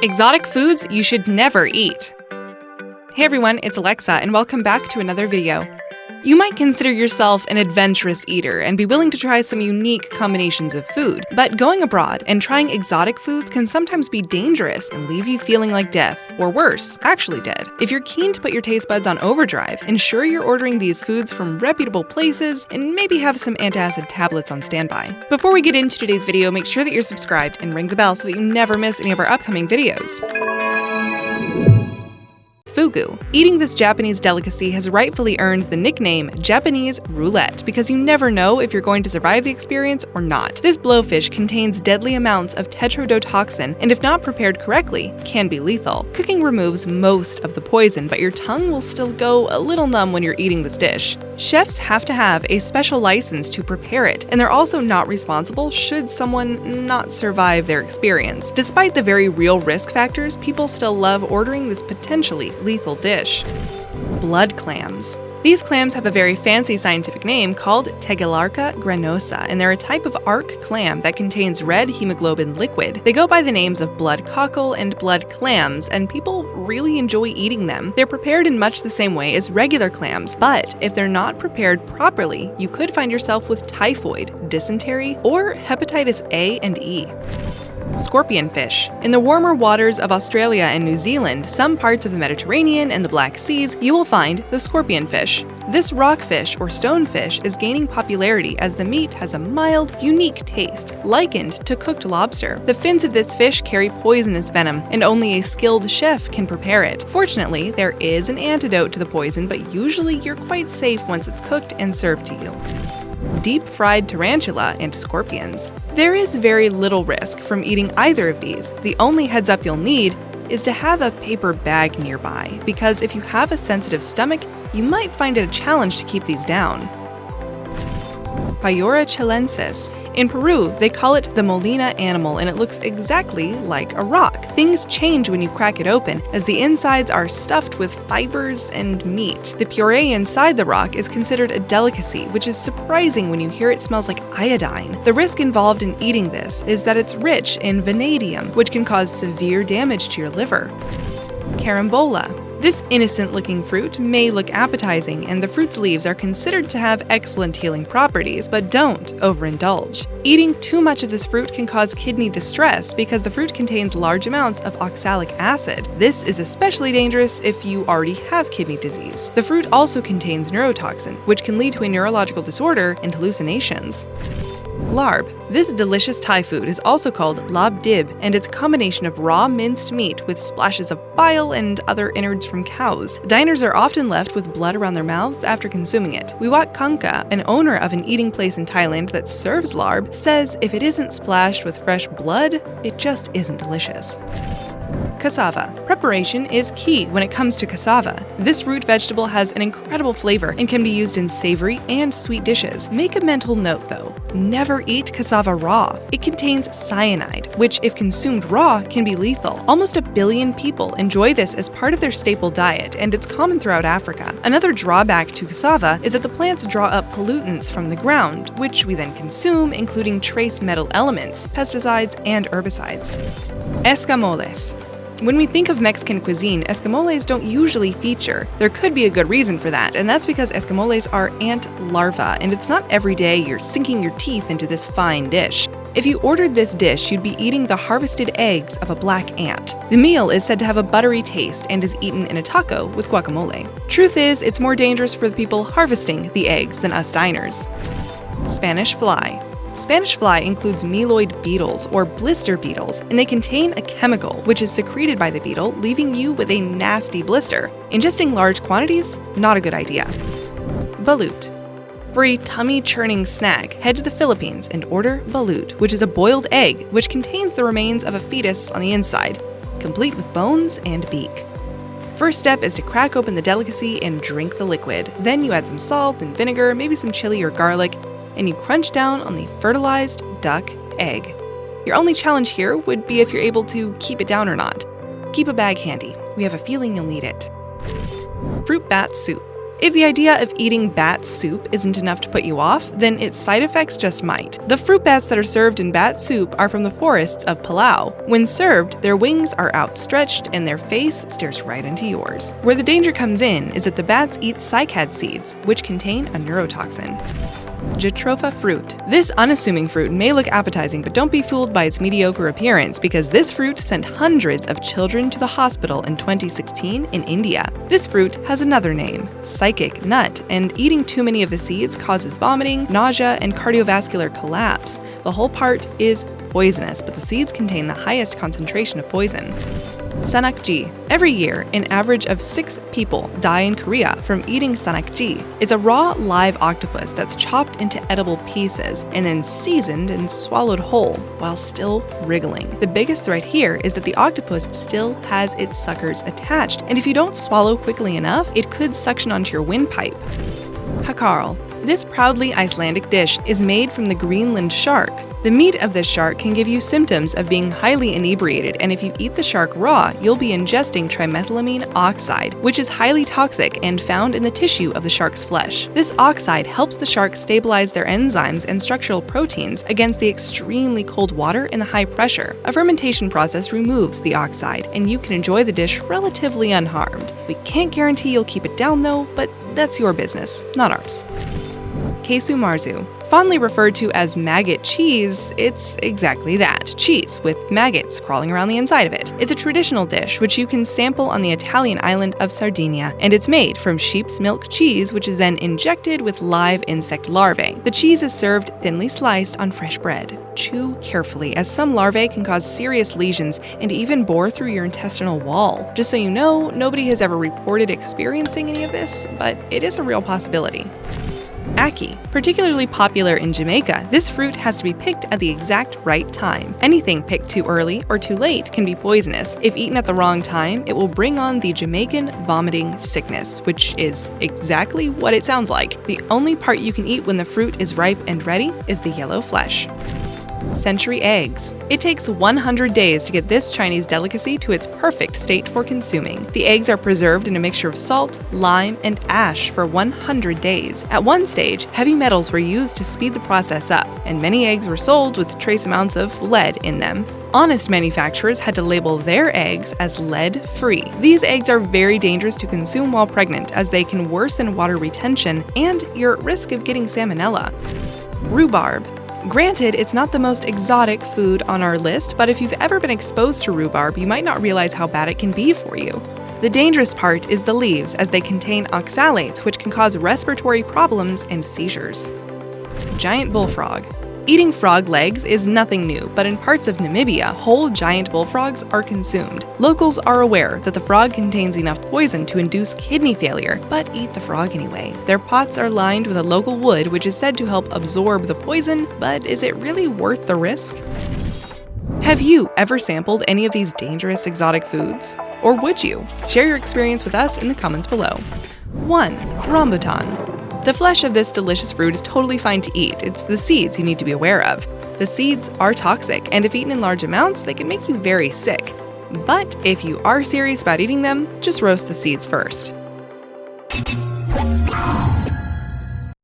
Exotic foods you should never eat. Hey everyone, it's Alexa and welcome back to another video. You might consider yourself an adventurous eater and be willing to try some unique combinations of food, but going abroad and trying exotic foods can sometimes be dangerous and leave you feeling like death, or worse, actually dead. If you're keen to put your taste buds on overdrive, ensure you're ordering these foods from reputable places and maybe have some antacid tablets on standby. Before we get into today's video, make sure that you're subscribed and ring the bell so that you never miss any of our upcoming videos. Fugu. Eating this Japanese delicacy has rightfully earned the nickname Japanese roulette because you never know if you're going to survive the experience or not. This blowfish contains deadly amounts of tetrodotoxin and if not prepared correctly, can be lethal. Cooking removes most of the poison, but your tongue will still go a little numb when you're eating this dish. Chefs have to have a special license to prepare it, and they're also not responsible should someone not survive their experience. Despite the very real risk factors, people still love ordering this potentially lethal dish. Blood clams. These clams have a very fancy scientific name called Tegelarca granosa, and they're a type of arc clam that contains red hemoglobin liquid. They go by the names of blood cockle and blood clams, and people really enjoy eating them. They're prepared in much the same way as regular clams, but if they're not prepared properly, you could find yourself with typhoid, dysentery, or hepatitis A and E. Scorpion fish. In the warmer waters of Australia and New Zealand, some parts of the Mediterranean and the Black Seas, you will find the scorpion fish. This rockfish or stonefish is gaining popularity as the meat has a mild, unique taste, likened to cooked lobster. The fins of this fish carry poisonous venom, and only a skilled chef can prepare it. Fortunately, there is an antidote to the poison, but usually you're quite safe once it's cooked and served to you. Deep-fried tarantula and scorpions. There is very little risk from eating either of these. The only heads up you'll need is to have a paper bag nearby, because if you have a sensitive stomach, you might find it a challenge to keep these down. Payora chilensis. In Peru, they call it the Molina animal, and it looks exactly like a rock. Things change when you crack it open, as the insides are stuffed with fibers and meat. The puree inside the rock is considered a delicacy, which is surprising when you hear it smells like iodine. The risk involved in eating this is that it's rich in vanadium, which can cause severe damage to your liver. Carambola. This innocent-looking fruit may look appetizing, and the fruit's leaves are considered to have excellent healing properties, but don't overindulge. Eating too much of this fruit can cause kidney distress because the fruit contains large amounts of oxalic acid. This is especially dangerous if you already have kidney disease. The fruit also contains neurotoxin, which can lead to a neurological disorder and hallucinations. Larb. This delicious Thai food is also called lab dib, and it's a combination of raw minced meat with splashes of bile and other innards from cows. Diners are often left with blood around their mouths after consuming it. Wiwat Kangka, an owner of an eating place in Thailand that serves larb, says if it isn't splashed with fresh blood, it just isn't delicious. Cassava. Preparation is key when it comes to cassava. This root vegetable has an incredible flavor and can be used in savory and sweet dishes. Make a mental note though, never eat cassava raw. It contains cyanide, which if consumed raw can be lethal. Almost 1 billion people enjoy this as part of their staple diet, and it's common throughout Africa. Another drawback to cassava is that the plants draw up pollutants from the ground, which we then consume, including trace metal elements, pesticides, and herbicides. Eskimos. When we think of Mexican cuisine, Eskimos don't usually feature. There could be a good reason for that, and that's because Eskimos are ant larvae, and it's not every day you're sinking your teeth into this fine dish. If you ordered this dish, you'd be eating the harvested eggs of a black ant. The meal is said to have a buttery taste and is eaten in a taco with guacamole. Truth is, it's more dangerous for the people harvesting the eggs than us diners. Spanish fly. Spanish fly includes mealoid beetles, or blister beetles, and they contain a chemical which is secreted by the beetle, leaving you with a nasty blister. Ingesting large quantities? Not a good idea. Volute. For a tummy-churning snack, head to the Philippines and order volute, which is a boiled egg which contains the remains of a fetus on the inside, complete with bones and beak. First step is to crack open the delicacy and drink the liquid. Then you add some salt and vinegar, maybe some chili or garlic, and you crunch down on the fertilized duck egg. Your only challenge here would be if you're able to keep it down or not. Keep a bag handy. We have a feeling you'll need it. Fruit bat soup. If the idea of eating bat soup isn't enough to put you off, then its side effects just might. The fruit bats that are served in bat soup are from the forests of Palau. When served, their wings are outstretched and their face stares right into yours. Where the danger comes in is that the bats eat cycad seeds, which contain a neurotoxin. Jatropha fruit. This unassuming fruit may look appetizing, but don't be fooled by its mediocre appearance, because this fruit sent hundreds of children to the hospital in 2016 in India. This fruit has another name, psychic nut, and eating too many of the seeds causes vomiting, nausea, and cardiovascular collapse. The whole part is poisonous, but the seeds contain the highest concentration of poison. Sannakji. Every year, an average of 6 people die in Korea from eating Sannakji. It's a raw, live octopus that's chopped into edible pieces and then seasoned and swallowed whole while still wriggling. The biggest threat here is that the octopus still has its suckers attached, and if you don't swallow quickly enough, it could suction onto your windpipe. Hakarl. This proudly Icelandic dish is made from the Greenland shark. The meat of this shark can give you symptoms of being highly inebriated, and if you eat the shark raw, you'll be ingesting trimethylamine oxide, which is highly toxic and found in the tissue of the shark's flesh. This oxide helps the shark stabilize their enzymes and structural proteins against the extremely cold water and the high pressure. A fermentation process removes the oxide, and you can enjoy the dish relatively unharmed. We can't guarantee you'll keep it down though, but that's your business, not ours. Casu Marzu. Fondly referred to as maggot cheese, it's exactly that, cheese with maggots crawling around the inside of it. It's a traditional dish which you can sample on the Italian island of Sardinia, and it's made from sheep's milk cheese, which is then injected with live insect larvae. The cheese is served thinly sliced on fresh bread. Chew carefully, as some larvae can cause serious lesions and even bore through your intestinal wall. Just so you know, nobody has ever reported experiencing any of this, but it is a real possibility. Ackee. Particularly popular in Jamaica, this fruit has to be picked at the exact right time. Anything picked too early or too late can be poisonous. If eaten at the wrong time, it will bring on the Jamaican vomiting sickness, which is exactly what it sounds like. The only part you can eat when the fruit is ripe and ready is the yellow flesh. Century eggs. It takes 100 days to get this Chinese delicacy to its perfect state for consuming. The eggs are preserved in a mixture of salt, lime, and ash for 100 days. At one stage, heavy metals were used to speed the process up, and many eggs were sold with trace amounts of lead in them. Honest manufacturers had to label their eggs as lead-free. These eggs are very dangerous to consume while pregnant, as they can worsen water retention, and you're at risk of getting salmonella. Rhubarb. Granted, it's not the most exotic food on our list, but if you've ever been exposed to rhubarb, you might not realize how bad it can be for you. The dangerous part is the leaves, as they contain oxalates, which can cause respiratory problems and seizures. Giant bullfrog. Eating frog legs is nothing new, but in parts of Namibia, whole giant bullfrogs are consumed. Locals are aware that the frog contains enough poison to induce kidney failure, but eat the frog anyway. Their pots are lined with a local wood, which is said to help absorb the poison, but is it really worth the risk? Have you ever sampled any of these dangerous exotic foods? Or would you? Share your experience with us in the comments below. 1. Rambutan. The flesh of this delicious fruit is totally fine to eat. It's the seeds you need to be aware of. The seeds are toxic, and if eaten in large amounts, they can make you very sick. But if you are serious about eating them, just roast the seeds first.